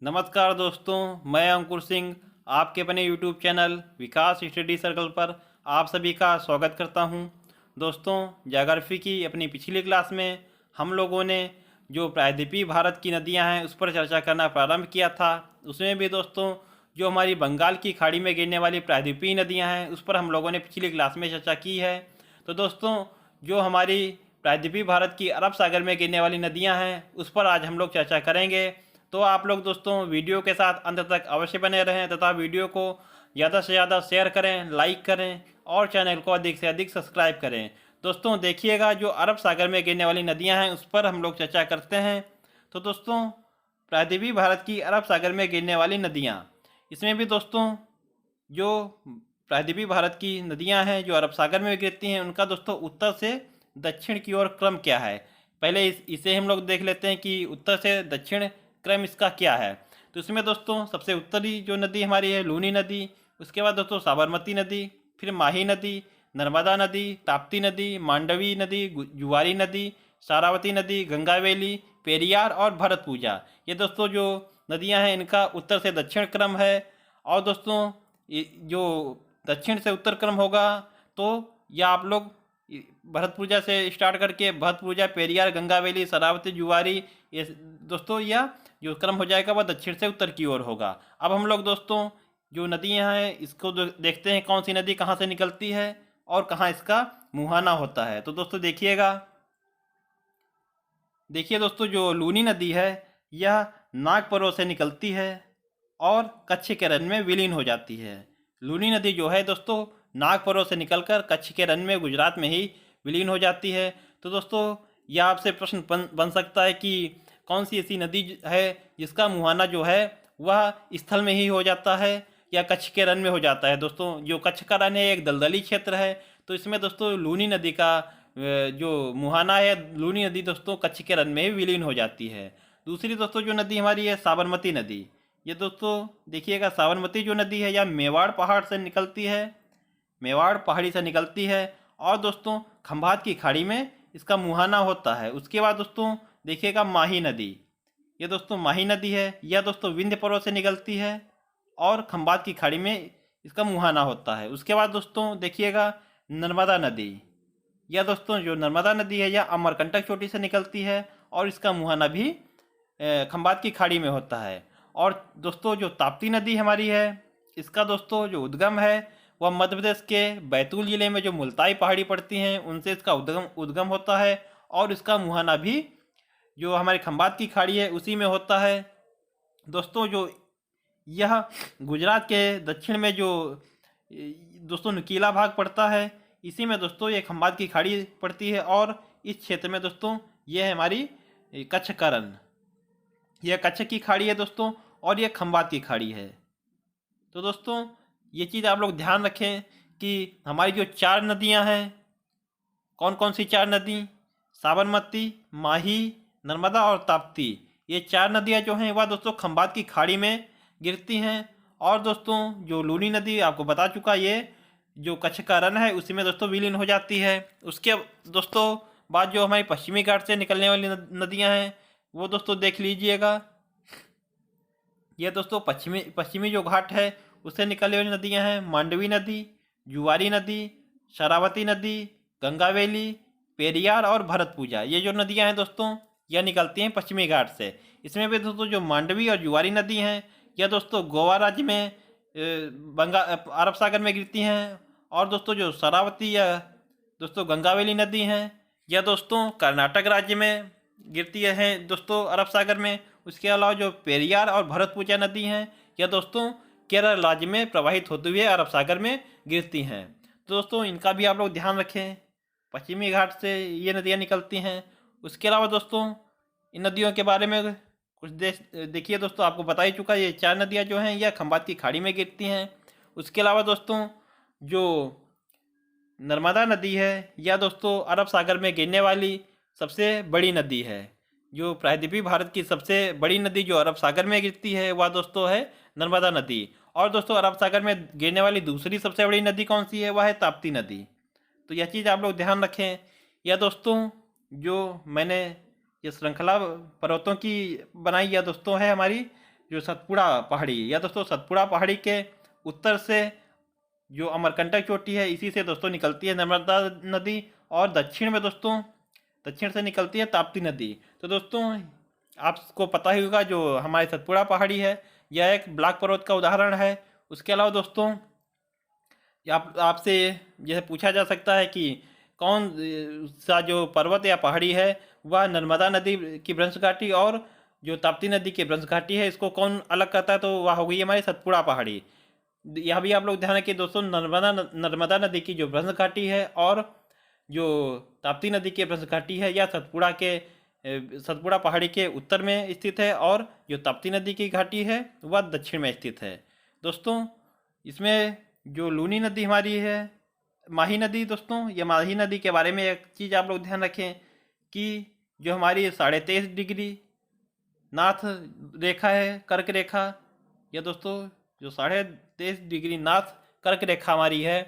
नमस्कार दोस्तों, मैं अंकुर सिंह आपके अपने यूट्यूब चैनल विकास स्टडी सर्कल पर आप सभी का स्वागत करता हूं। दोस्तों, ज्योग्राफी की अपनी पिछली क्लास में हम लोगों ने जो प्रायद्वीपीय भारत की नदियां हैं उस पर चर्चा करना प्रारंभ किया था। उसमें भी दोस्तों जो हमारी बंगाल की खाड़ी में गिरने वाली प्रायद्वीपीय नदियां हैं उस पर हम लोगों ने पिछली क्लास में चर्चा की है। तो दोस्तों जो हमारी प्रायद्वीपीय भारत की अरब सागर में गिरने वाली नदियां हैं उस पर आज हम लोग चर्चा करेंगे। तो आप लोग दोस्तों वीडियो के साथ अंत तक अवश्य बने रहें तथा वीडियो को ज़्यादा से ज़्यादा शेयर करें, लाइक करें और चैनल को अधिक से अधिक सब्सक्राइब करें। दोस्तों देखिएगा, जो अरब सागर में गिरने वाली नदियां हैं उस पर हम लोग चर्चा करते हैं। तो दोस्तों प्रायद्वीपीय भारत की अरब सागर में गिरने वाली नदियाँ, इसमें भी दोस्तों जो प्रायद्वीपीय भारत की नदियां हैं जो अरब सागर में गिरती हैं उनका दोस्तों उत्तर से दक्षिण की ओर क्रम क्या है। पहले इसे हम लोग देख लेते हैं कि उत्तर से दक्षिण क्रम इसका क्या है। तो इसमें दोस्तों सबसे उत्तरी जो नदी हमारी है लूनी नदी, उसके बाद दोस्तों साबरमती नदी, फिर माही नदी, नर्मदा नदी, ताप्ती नदी, मांडवी नदी, जुआरी नदी, शारावती नदी, गंगावेली, पेरियार और भरतपूजा। ये दोस्तों जो नदियां हैं इनका उत्तर से दक्षिण क्रम है। और दोस्तों जो दक्षिण से उत्तर क्रम होगा तो या आप लोग भरत पूजा से स्टार्ट करके भरत पूजा, पेरियार, गंगावेली, शरावती, जुआरी, ये दोस्तों या जो क्रम हो जाएगा वह दक्षिण से उत्तर की ओर होगा। अब हम लोग दोस्तों जो नदियाँ हैं इसको देखते हैं कौन सी नदी कहाँ से निकलती है और कहाँ इसका मुहाना होता है। तो दोस्तों देखिए दोस्तों जो लूनी नदी है यह नागपुर से निकलती है और कच्छ के रन में विलीन हो जाती है। लूनी नदी जो है दोस्तों नागपुर से निकलकर कच्छ के रन में गुजरात में ही विलीन हो जाती है। तो दोस्तों यह आपसे प्रश्न बन सकता है कि कौन सी ऐसी नदी है जिसका मुहाना जो है वह स्थल में ही हो जाता है या कच्छ के रन में हो जाता है। दोस्तों जो कच्छ का रन है एक दलदली क्षेत्र है, तो इसमें दोस्तों लूनी नदी का जो मुहाना है लूनी नदी दोस्तों कच्छ के रन में ही विलीन हो जाती है। दूसरी दोस्तों जो नदी हमारी है साबरमती नदी। ये दोस्तों देखिएगा साबरमती जो नदी है यह मेवाड़ पहाड़ से निकलती है, मेवाड़ पहाड़ी से निकलती है और दोस्तों खंभात की खाड़ी में इसका मुहाना होता है। उसके बाद दोस्तों देखिएगा माही नदी। ये दोस्तों माही नदी है, यह दोस्तों विंध्य पर्वत से निकलती है और खंभात की खाड़ी में इसका मुहाना होता है। उसके बाद दोस्तों देखिएगा नर्मदा नदी। यह दोस्तों जो नर्मदा नदी है यह अमरकंटक चोटी से निकलती है और इसका मुहाना भी खंभात की खाड़ी में होता है। और दोस्तों जो ताप्ती नदी हमारी है इसका दोस्तों जो उद्गम है वह मध्य प्रदेश के बैतूल जिले में जो मुल्ताई पहाड़ी पड़ती हैं उनसे इसका उद्गम होता है और इसका मुहाना भी जो हमारे खंभात की खाड़ी है उसी में होता है। दोस्तों जो यह गुजरात के दक्षिण में जो दोस्तों नुकीला भाग पड़ता है इसी में दोस्तों ये खंभात की खाड़ी पड़ती है और इस क्षेत्र में दोस्तों ये है हमारी कच्छ का रन। यह कच्छ की खाड़ी है दोस्तों और यह खंभात की खाड़ी है। तो दोस्तों ये चीज़ आप लोग ध्यान रखें कि हमारी जो चार नदियां हैं, कौन कौन सी चार नदी, साबरमती, माही, नर्मदा और ताप्ती, ये चार नदियां जो हैं वह दोस्तों खंभात की खाड़ी में गिरती हैं। और दोस्तों जो लूनी नदी आपको बता चुका, ये जो कच्छ का रन है उसी में दोस्तों विलीन हो जाती है। उसके दोस्तों बाद जो हमारी पश्चिमी घाट से निकलने वाली नदियाँ हैं वो दोस्तों देख लीजिएगा। ये दोस्तों पश्चिमी जो घाट है उससे निकलने वाली नदियां हैं मांडवी नदी, जुआरी नदी, शरावती नदी, गंगावेली, पेरियार और भरतपूजा। ये जो नदियां हैं दोस्तों यह निकलती हैं पश्चिमी घाट से। इसमें भी दोस्तों जो मांडवी और जुआरी नदी हैं यह दोस्तों गोवा राज्य में अरब सागर में गिरती हैं। और दोस्तों जो शरावती या दोस्तों गंगावेली नदी हैं यह दोस्तों कर्नाटक राज्य में गिरती है दोस्तों अरब सागर में। उसके अलावा जो पेरियार और भरतपूजा नदी हैं यह दोस्तों केरल राज्य में प्रवाहित होते हुए अरब सागर में गिरती हैं। तो दोस्तों इनका भी आप लोग ध्यान रखें, पश्चिमी घाट से ये नदियाँ निकलती हैं। उसके अलावा दोस्तों इन नदियों के बारे में कुछ देखिए दोस्तों आपको बता ही चुका, ये चार नदियाँ जो हैं यह खंभात की खाड़ी में गिरती हैं। उसके अलावा दोस्तों जो नर्मदा नदी है यह दोस्तों अरब सागर में गिरने वाली सबसे बड़ी नदी है। जो प्रायद्वीपीय भारत की सबसे बड़ी नदी जो अरब सागर में गिरती है वह दोस्तों है नर्मदा नदी। और दोस्तों अरब सागर में गिरने वाली दूसरी सबसे बड़ी नदी कौन सी है, वह है ताप्ती नदी। तो यह चीज़ आप लोग ध्यान रखें। यह दोस्तों जो मैंने ये श्रृंखला पर्वतों की बनाई यह दोस्तों है हमारी जो सतपुड़ा पहाड़ी या दोस्तों सतपुड़ा पहाड़ी के उत्तर से जो अमरकंटक चोटी है इसी से दोस्तों निकलती है नर्मदा नदी, और दक्षिण में दोस्तों दक्षिण से निकलती है ताप्ती नदी। तो दोस्तों आपको पता ही होगा जो हमारी सतपुड़ा पहाड़ी है यह एक ब्लैक पर्वत का उदाहरण है। उसके अलावा दोस्तों आपसे यह पूछा जा सकता है कि कौन सा जो पर्वत या पहाड़ी है वह नर्मदा नदी की भ्रंश घाटी और जो ताप्ती नदी की भ्रंश घाटी है इसको कौन अलग करता है, तो वह हो गई हमारी सतपुड़ा पहाड़ी। यह भी आप लोग ध्यान रखिए दोस्तों, नर्मदा नदी की जो भ्रंश घाटी है और जो ताप्ती नदी की भ्रंश घाटी है यह सतपुड़ा पहाड़ी के उत्तर में स्थित है और जो ताप्ती नदी की घाटी है वह दक्षिण में स्थित है। दोस्तों इसमें जो लूनी नदी हमारी है माही नदी, दोस्तों ये माही नदी के बारे में एक चीज़ आप लोग ध्यान रखें कि जो हमारी 23.5 डिग्री नाथ रेखा है, कर्क रेखा, यह दोस्तों जो 23.5 डिग्री नाथ कर्क रेखा हमारी है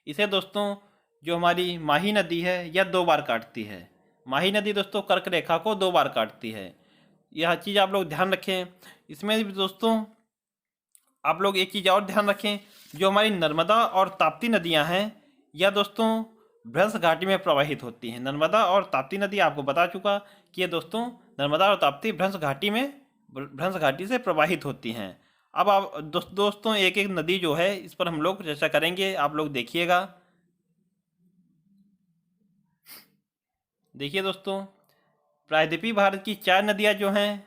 इसे दोस्तों जो हमारी माही नदी है यह 2 बार काटती है। माही नदी दोस्तों कर्क रेखा को 2 बार काटती है, यह चीज़ आप लोग ध्यान रखें। इसमें भी दोस्तों आप लोग एक चीज़ और ध्यान रखें, जो हमारी नर्मदा और ताप्ती नदियां हैं यह दोस्तों भ्रंश घाटी में प्रवाहित होती हैं। नर्मदा और ताप्ती नदी आपको बता चुका कि ये दोस्तों नर्मदा और ताप्ती भ्रंश घाटी से प्रवाहित होती हैं। अब आप दोस्तों एक एक नदी जो है इस पर हम लोग चर्चा करेंगे, आप लोग देखिएगा। देखिए दोस्तों प्रायद्वीपीय भारत की 4 नदियाँ जो हैं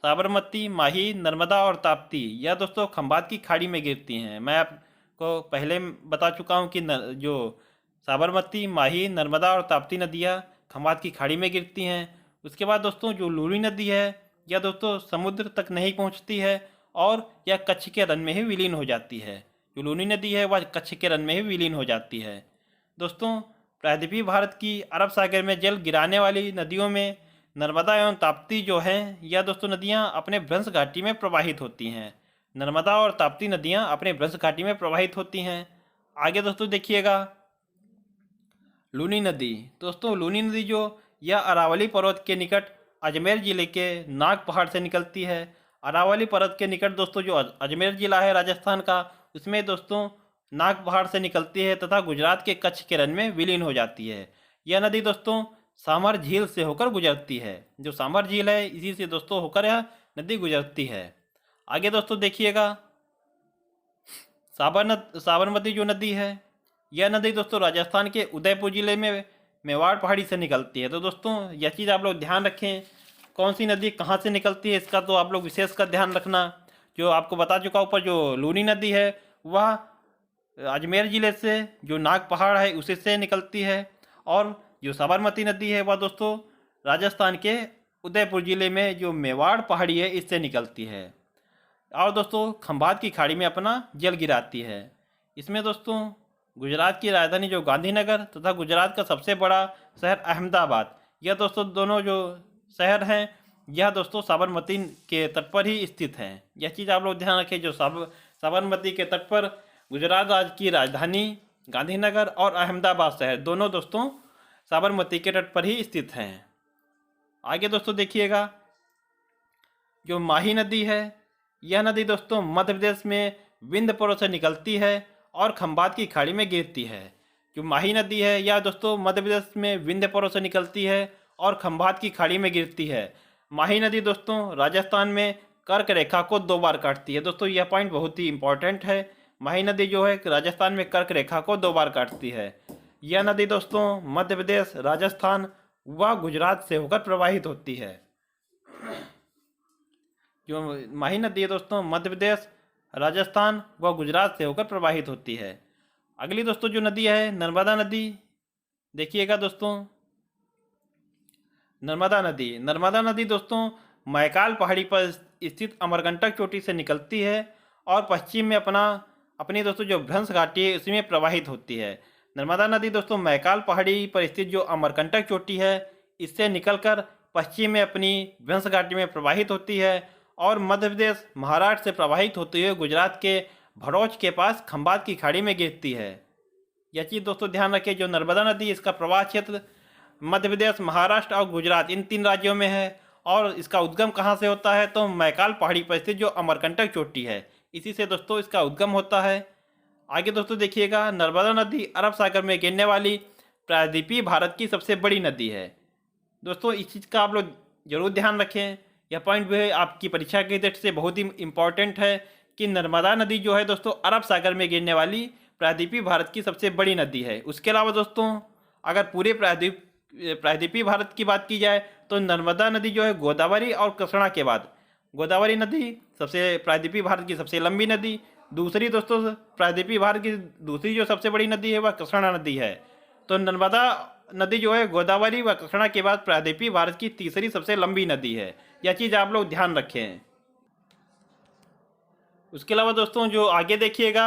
साबरमती, माही, नर्मदा और ताप्ती, यह दोस्तों खंबात की खाड़ी में गिरती हैं। मैं आपको पहले बता चुका हूँ कि जो साबरमती, माही, नर्मदा और ताप्ती नदियाँ खंबात की खाड़ी में गिरती हैं। उसके बाद दोस्तों जो लूनी नदी है यह दोस्तों समुद्र तक नहीं पहुँचती है और यह कच्छ के रन में ही विलीन हो जाती है। जो लूनी नदी है वह कच्छ के रन में ही विलीन हो जाती है। दोस्तों प्रायद्वीपीय भारत की अरब सागर में जल गिराने वाली नदियों में नर्मदा एवं ताप्ती जो हैं यह दोस्तों नदियां अपने भ्रंश घाटी में प्रवाहित होती हैं। नर्मदा और ताप्ती नदियां अपने भ्रंश घाटी में प्रवाहित होती हैं। आगे दोस्तों देखिएगा लूनी नदी। दोस्तों लूनी नदी जो यह अरावली पर्वत के निकट अजमेर जिले के नाग पहाड़ से निकलती है। अरावली पर्वत के निकट दोस्तों जो अजमेर जिला है राजस्थान का, उसमें दोस्तों नाग पहाड़ से निकलती है तथा गुजरात के कच्छ के रन में विलीन हो जाती है। यह नदी दोस्तों सामर झील से होकर गुजरती है। जो सामर झील है इसी से दोस्तों होकर यह नदी गुजरती है। आगे दोस्तों देखिएगा साबरमती जो नदी है यह नदी दोस्तों राजस्थान के उदयपुर जिले में मेवाड़ पहाड़ी से निकलती है। तो दोस्तों यह चीज़ आप लोग ध्यान रखें, कौन सी नदी कहाँ से निकलती है इसका तो आप लोग विशेष का ध्यान रखना। जो आपको बता चुका ऊपर जो लूनी नदी है वह अजमेर जिले से जो नाग पहाड़ है उसी से निकलती है, और जो साबरमती नदी है वह दोस्तों राजस्थान के उदयपुर जिले में जो मेवाड़ पहाड़ी है इससे निकलती है और दोस्तों खंभात की खाड़ी में अपना जल गिराती है। इसमें दोस्तों गुजरात की राजधानी जो गांधीनगर तथा गुजरात का सबसे बड़ा शहर अहमदाबाद, यह दोस्तों दोनों जो शहर हैं यह दोस्तों साबरमती के तट पर ही स्थित हैं। यह चीज़ आप लोग ध्यान रखें, जो साबरमती के तट पर गुजरात राज्य की राजधानी गांधीनगर और अहमदाबाद शहर दोनों दोस्तों साबरमती के तट पर ही स्थित हैं। आगे दोस्तों देखिएगा जो माही नदी है यह नदी दोस्तों मध्य प्रदेश में विंध्य पर्वत से निकलती है और खंबात की खाड़ी में गिरती है। जो माही नदी है यह दोस्तों मध्य प्रदेश में विंध्य पर्वत से निकलती है और खंबात की खाड़ी में गिरती है। माही नदी दोस्तों राजस्थान में कर्क रेखा को 2 बार काटती है। दोस्तों यह पॉइंट बहुत ही इंपॉर्टेंट है, माही नदी जो है राजस्थान में कर्क रेखा को 2 बार काटती है। यह नदी दोस्तों मध्य प्रदेश, राजस्थान व गुजरात से होकर प्रवाहित होती है। जो माही नदी है दोस्तों मध्य प्रदेश, राजस्थान व गुजरात से होकर प्रवाहित होती है। अगली दोस्तों जो नदी है नर्मदा नदी, देखिएगा दोस्तों नर्मदा नदी दोस्तों मैकाल पहाड़ी पर स्थित अमरकंटक चोटी से निकलती है और पश्चिम में अपनी दोस्तों जो भ्रंश घाटी है उसमें प्रवाहित होती है। नर्मदा नदी दोस्तों मैकाल पहाड़ी पर स्थित जो अमरकंटक चोटी है इससे निकलकर पश्चिम में अपनी भ्रंश घाटी में प्रवाहित होती है और मध्य प्रदेश, महाराष्ट्र से प्रवाहित होते हुए गुजरात के भड़ौच के पास खंबात की खाड़ी में गिरती है। यह चीज़ दोस्तों ध्यान रखें, जो नर्मदा नदी इसका प्रवाह क्षेत्र मध्य प्रदेश, महाराष्ट्र और गुजरात इन 3 राज्यों में है और इसका उद्गम कहाँ से होता है, तो मैकाल पहाड़ी पर स्थित जो अमरकंटक चोटी है इसी से दोस्तों इसका उद्गम होता है। आगे दोस्तों देखिएगा, नर्मदा नदी अरब सागर में गिरने वाली प्रायद्वीपीय भारत की सबसे बड़ी नदी है। दोस्तों इस चीज़ का आप लोग जरूर ध्यान रखें, यह पॉइंट भी आपकी परीक्षा की दृष्टि से बहुत ही इम्पोर्टेंट है कि नर्मदा नदी जो है दोस्तों अरब सागर में गिरने वाली प्रायद्वीपीय भारत की सबसे बड़ी नदी है। उसके अलावा दोस्तों अगर पूरे प्रायद्वीपीय भारत की बात की जाए तो नर्मदा नदी जो है गोदावरी और कृष्णा के बाद, गोदावरी नदी सबसे प्रायद्वीपीय भारत की सबसे लंबी नदी, दूसरी दोस्तों प्रायद्वीपीय भारत की दूसरी जो सबसे बड़ी नदी है वह कृष्णा नदी है। तो नर्मदा नदी जो है गोदावरी व कृष्णा के बाद प्रायद्वीपीय भारत की तीसरी सबसे लंबी नदी है। यह चीज़ आप लोग ध्यान रखें। उसके अलावा दोस्तों जो आगे देखिएगा,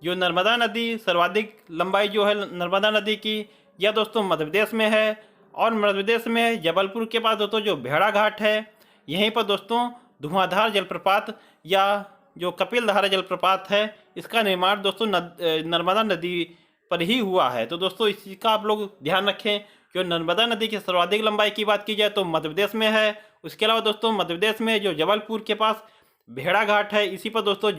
जो नर्मदा नदी सर्वाधिक लंबाई जो है नर्मदा नदी की, यह दोस्तों मध्य प्रदेश में है। और मध्य प्रदेश में जबलपुर के पास दोस्तों जो भेड़ा घाट है, यहीं पर दोस्तों धुआंधार जलप्रपात या जो कपिल धारा जलप्रपात है इसका निर्माण दोस्तों नर्मदा नदी पर ही हुआ है। तो दोस्तों इस चीज़ का आप लोग ध्यान रखें। जो नर्मदा नदी की सर्वाधिक लंबाई की बात की जाए तो मध्य प्रदेश में है। उसके अलावा दोस्तों मध्य प्रदेश में जो जबलपुर के पास भेड़ा घाट है, इसी पर दोस्तों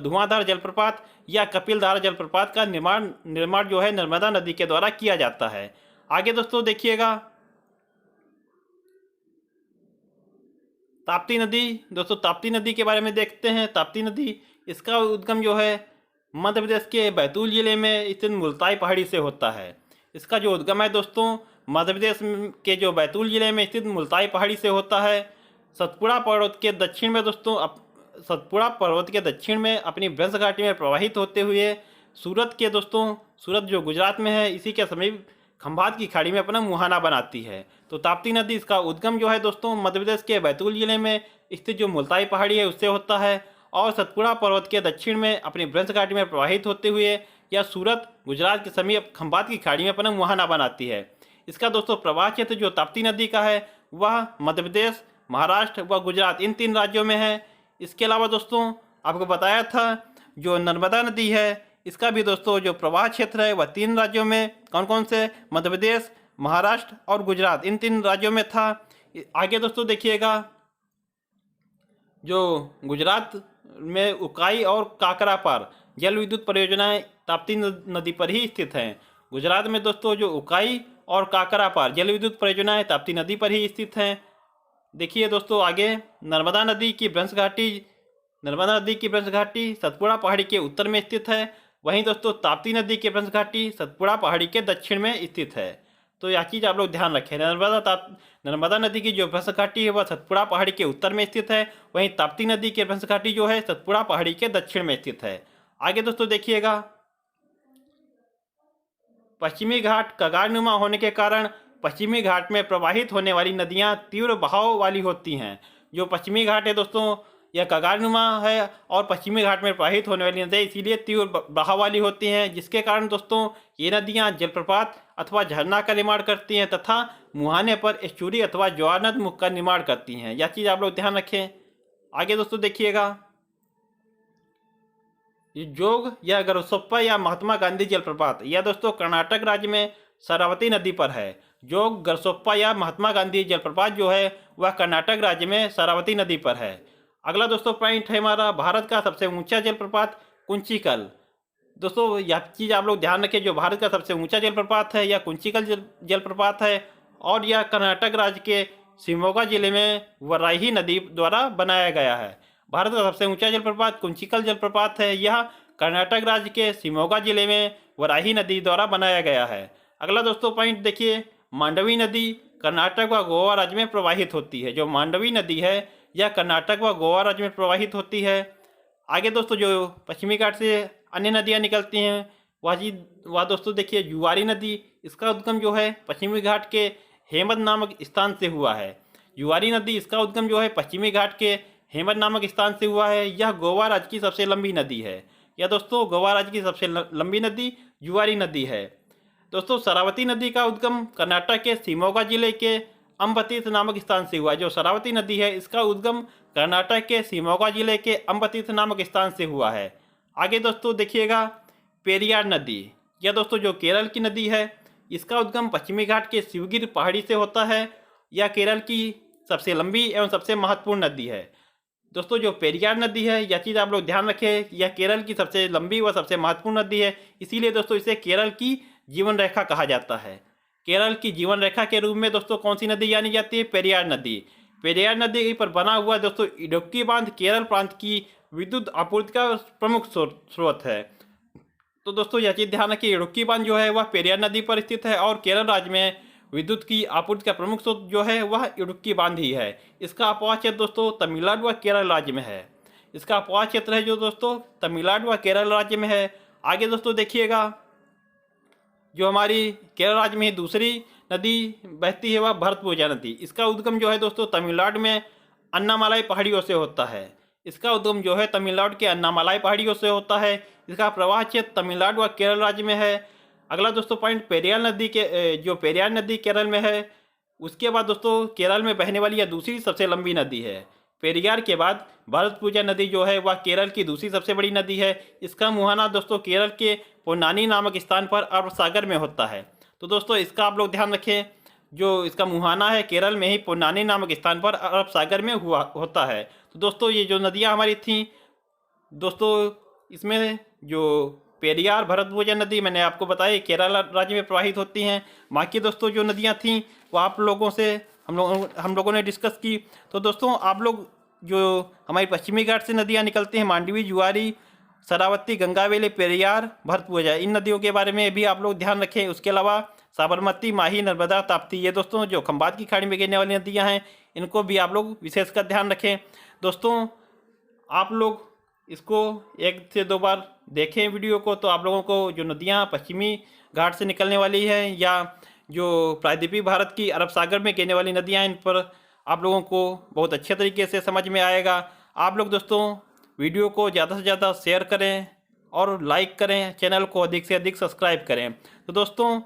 धुआंधार जलप्रपात या कपिलधारा जलप्रपात का निर्माण जो है नर्मदा नदी के द्वारा किया जाता है। आगे दोस्तों देखिएगा, ताप्ती नदी। दोस्तों ताप्ती नदी के बारे में देखते हैं। ताप्ती नदी इसका उद्गम जो है मध्य प्रदेश के बैतूल जिले में स्थित मुल्ताई पहाड़ी से होता है। इसका जो उद्गम है दोस्तों मध्य प्रदेश के जो बैतूल जिले में स्थित मुल्ताई पहाड़ी से होता है। सतपुड़ा पर्वत के दक्षिण में दोस्तों सतपुड़ा पर्वत के दक्षिण में अपनी ब्रज घाटी में प्रवाहित होते हुए सूरत जो गुजरात में है इसी के समीप खंभात की खाड़ी में अपना मुहाना बनाती है। तो ताप्ती नदी इसका उद्गम जो है दोस्तों मध्य प्रदेश के बैतूल जिले में स्थित जो मुल्ताई पहाड़ी है उससे होता है और सतपुड़ा पर्वत के दक्षिण में अपनी ब्रज घाटी में प्रवाहित होते हुए यह सूरत गुजरात के समीप खंभात की खाड़ी में अपना मुहाना बनाती है। इसका दोस्तों प्रवाह क्षेत्र जो ताप्ती नदी का है वह मध्य प्रदेश, महाराष्ट्र व गुजरात इन 3 राज्यों में है। इसके अलावा दोस्तों आपको बताया था जो नर्मदा नदी है इसका भी दोस्तों जो प्रवाह क्षेत्र है वह 3 राज्यों में, कौन कौन से, मध्य प्रदेश, महाराष्ट्र और गुजरात, इन 3 राज्यों में था। आगे दोस्तों देखिएगा, जो गुजरात में उकाई और काकरापार जल विद्युत परियोजनाएं ताप्ती नदी पर ही स्थित हैं। गुजरात में दोस्तों जो उकाई और काकरापार जल विद्युत परियोजनाएं ताप्ती नदी पर ही स्थित हैं। देखिए दोस्तों आगे, नर्मदा नदी की ब्रह्मस घाटी सतपुड़ा पहाड़ी के उत्तर में स्थित है। वहीं दोस्तों ताप्ती नदी की ब्रह्मस घाटी सतपुड़ा पहाड़ी के दक्षिण में स्थित है। तो यह चीज़ आप लोग ध्यान रखें। नर्मदा नदी की जो ब्रह्मस घाटी है वह सतपुड़ा पहाड़ी के उत्तर में स्थित है। वहीं ताप्ती नदी की ब्रह्मस घाटी जो है सतपुड़ा पहाड़ी के दक्षिण में स्थित है। आगे दोस्तों देखिएगा, पश्चिमी घाट कगारनुमा होने के कारण पश्चिमी घाट में प्रवाहित होने वाली नदियां तीव्र बहाव वाली होती हैं। जो पश्चिमी घाट है दोस्तों यह कगारनुमा है और पश्चिमी घाट में प्रवाहित होने वाली नदियाँ इसीलिए तीव्र बहाव वाली होती हैं, जिसके कारण दोस्तों ये नदियां जलप्रपात अथवा झरना का निर्माण करती हैं तथा मुहाने पर एस्चुरी अथवा ज्वारनद मुख का निर्माण करती हैं। यह चीज़ आप लोग ध्यान रखें। आगे दोस्तों देखिएगा, जोग या गरसोप्पा या महात्मा गांधी जलप्रपात यह दोस्तों कर्नाटक राज्य में शरावती नदी पर है। जोग गरसोप्पा या महात्मा गांधी जलप्रपात जो है वह कर्नाटक राज्य में शरावती नदी पर है। अगला दोस्तों पॉइंट है हमारा, भारत का सबसे ऊंचा जलप्रपात कुंचिकल। दोस्तों यह चीज़ आप लोग ध्यान रखें, जो भारत का सबसे ऊंचा जलप्रपात है यह कुंचिकल जलप्रपात है और यह कर्नाटक राज्य के शिवमोगा जिले में वराही नदी द्वारा बनाया गया है। भारत का सबसे ऊंचा जलप्रपात कुंचिकल जलप्रपात है। यह कर्नाटक राज्य के शिवमोगा जिले में वराही नदी द्वारा बनाया गया है। अगला दोस्तों पॉइंट देखिए, मांडवी नदी कर्नाटक व गोवा राज्य में प्रवाहित होती है। जो मांडवी नदी है यह कर्नाटक व गोवा राज्य में प्रवाहित होती है। आगे दोस्तों जो पश्चिमी घाट से अन्य नदियाँ निकलती हैं वह दोस्तों देखिए जुआरी नदी। इसका उद्गम जो है पश्चिमी घाट के हेमद नामक स्थान से हुआ है। जुआरी नदी इसका उद्गम जो है पश्चिमी घाट के हेमद नामक स्थान से हुआ है। यह गोवा राज्य की सबसे लंबी नदी है। यह दोस्तों गोवा राज्य की सबसे लंबी नदी जुआरी नदी है। दोस्तों शरावती नदी का उद्गम कर्नाटक के शिवमोगा जिले के अम्बतीर्थ नामक स्थान से हुआ है। जो शरावती नदी है इसका उद्गम कर्नाटक के शिवमोगा जिले के अम्बतीर्थ नामक स्थान से हुआ है। आगे दोस्तों देखिएगा, पेरियार नदी यह दोस्तों जो केरल की नदी है इसका उद्गम पश्चिमी घाट के शिवगिर पहाड़ी से होता है। यह केरल की सबसे लंबी एवं सबसे महत्वपूर्ण नदी है। दोस्तों जो पेरियार नदी है, यह चीज़ आप लोग ध्यान रखें, यह केरल की सबसे लंबी व सबसे महत्वपूर्ण नदी है। इसीलिए दोस्तों इसे केरल की जीवन रेखा कहा जाता है। केरल की जीवन रेखा के रूप में दोस्तों कौन सी नदी जानी जाती है? पेरियार नदी। पेरियार नदी पर बना हुआ दोस्तों इडुक्की बांध केरल प्रांत की विद्युत आपूर्ति का प्रमुख स्रोत है। तो दोस्तों यह चीज़ ध्यान रखिए, इडुक्की बांध जो है वह पेरियार नदी पर स्थित है और केरल राज्य में विद्युत की आपूर्ति का प्रमुख स्रोत जो है वह इडुक्की बांध ही है। इसका अपवाह क्षेत्र दोस्तों तमिलनाडु व केरल राज्य में है। इसका अपवाह क्षेत्र है जो दोस्तों तमिलनाडु व केरल राज्य में है। आगे दोस्तों देखिएगा, जो हमारी केरल राज्य में दूसरी नदी बहती है वह भरतपुजा नदी। इसका उद्गम जो है दोस्तों तमिलनाडु में अन्नामलाई पहाड़ियों से होता है। इसका उद्गम जो है तमिलनाडु के अन्नामलाई पहाड़ियों से होता है। इसका प्रवाह क्षेत्र तमिलनाडु व केरल राज्य में है। अगला दोस्तों पॉइंट, पेरियार नदी के जो पेरियार नदी केरल में है, उसके बाद दोस्तों केरल में बहने वाली यह दूसरी सबसे लंबी नदी है। पेरियार के बाद भरतपुजा नदी जो है वह केरल की दूसरी सबसे बड़ी नदी है। इसका मुहाना दोस्तों केरल के पोन्नानी नामक स्थान पर अरब सागर में होता है। तो दोस्तों इसका आप लोग ध्यान रखें, जो इसका मुहाना है केरल में ही पोन्नानी नामक स्थान पर अरब सागर में होता है। तो दोस्तों ये जो नदियाँ हमारी थीं दोस्तों, इसमें जो पेरियार भरतपुजा नदी मैंने आपको बताया केरल राज्य में प्रवाहित होती हैं। बाकी दोस्तों जो नदियाँ थीं वो आप लोगों से हम लोगों ने डिस्कस की। तो दोस्तों आप लोग जो हमारी पश्चिमी घाट से नदियाँ निकलती हैं, मांडवी, जुआरी, शरावती, गंगावेली, पेरियार, भरतपुजा, इन नदियों के बारे में भी आप लोग ध्यान रखें। उसके अलावा साबरमती, माही, नर्मदा, ताप्ती, ये दोस्तों जो खंबात की खाड़ी में गिरने वाली नदियाँ हैं, इनको भी आप लोग विशेषकर ध्यान रखें। दोस्तों आप लोग इसको 1 से 2 बार देखें वीडियो को, तो आप लोगों को जो नदियाँ पश्चिमी घाट से निकलने वाली हैं या जो प्रायद्वीपीय भारत की अरब सागर में गिरने वाली नदियाँ, इन पर आप लोगों को बहुत अच्छे तरीके से समझ में आएगा। आप लोग दोस्तों वीडियो को ज़्यादा से ज़्यादा शेयर करें और लाइक करें, चैनल को अधिक से अधिक सब्सक्राइब करें। तो दोस्तों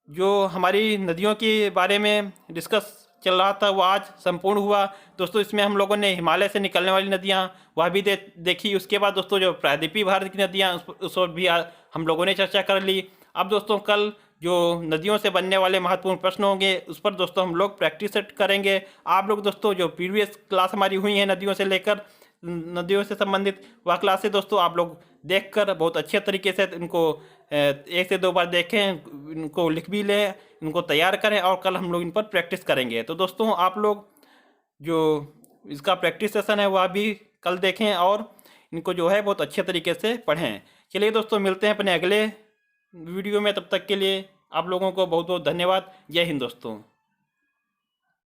जो हमारी नदियों के बारे में डिस्कस चल रहा था वो आज संपूर्ण हुआ। दोस्तों इसमें हम लोगों ने हिमालय से निकलने वाली नदियाँ वह भी देखी। उसके बाद दोस्तों जो प्रायद्वीपीय भारत की नदियाँ उस पर भी हम लोगों ने चर्चा कर ली। अब दोस्तों कल जो नदियों से बनने वाले महत्वपूर्ण प्रश्न होंगे उस पर दोस्तों हम लोग प्रैक्टिस सेट करेंगे। आप लोग दोस्तों जो प्रीवियस क्लास हमारी हुई हैं नदियों से लेकर नदियों से संबंधित वह क्लासेस दोस्तों आप लोग देखकर बहुत अच्छे तरीके से इनको 1 से 2 बार देखें, इनको लिख भी लें, इनको तैयार करें और कल हम लोग इन पर प्रैक्टिस करेंगे। तो दोस्तों आप लोग जो इसका प्रैक्टिस सेशन है वह भी कल देखें और इनको जो है बहुत अच्छे तरीके से पढ़ें। चलिए दोस्तों मिलते हैं अपने अगले वीडियो में, तब तक के लिए आप लोगों को बहुत बहुत धन्यवाद। जय हिंद दोस्तों।